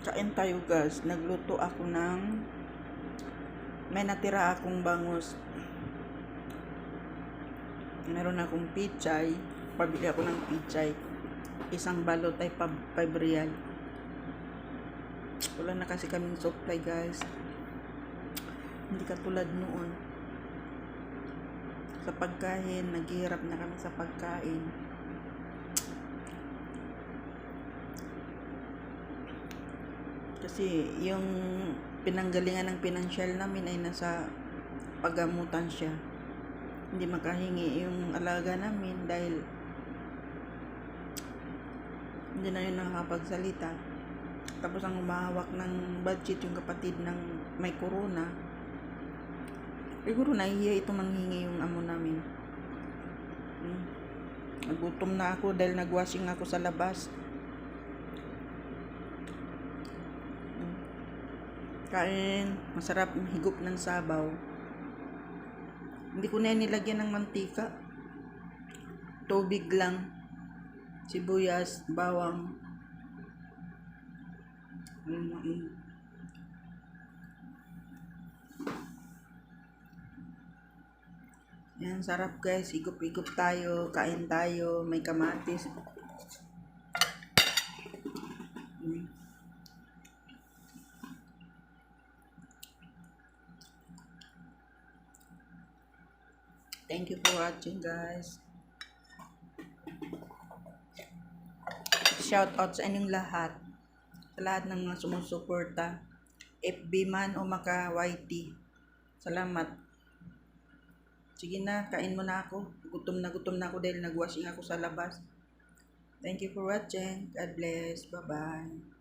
Kain tayo guys. Nagluto ako ng may natira akong bangus. Meron akong pichay. Pabili ako ng pichay. Isang balot ay 5 real. Wala na kasi kaming supply guys. Hindi katulad noon. Sa pagkain, naghihirap na kami sa pagkain. Kasi yung pinanggalingan ng pinansyal namin ay nasa paggamutan siya. Hindi makahingi yung alaga namin dahil hindi na yun nakakapagsalita. Tapos ang humahawak ng budget yung kapatid ng may corona. Siguro nahihiya ito manghingi yung amo namin. Nagutom na ako dahil nagwashing ako sa labas. Kain, masarap higop ng sabaw. Hindi ko na nilagyan ng mantika. Tubig lang. Sibuyas, bawang. Yan, sarap guys. Higop-higop tayo, kain tayo, may kamatis. Thank you for watching guys. Shout out sa inyong lahat. Sa lahat ng mga sumusuporta. FB man o maka YT. Salamat. Sige na, kain mo na ako. Gutom na ako dahil nagwashing ako sa labas. Thank you for watching. God bless. Bye-bye.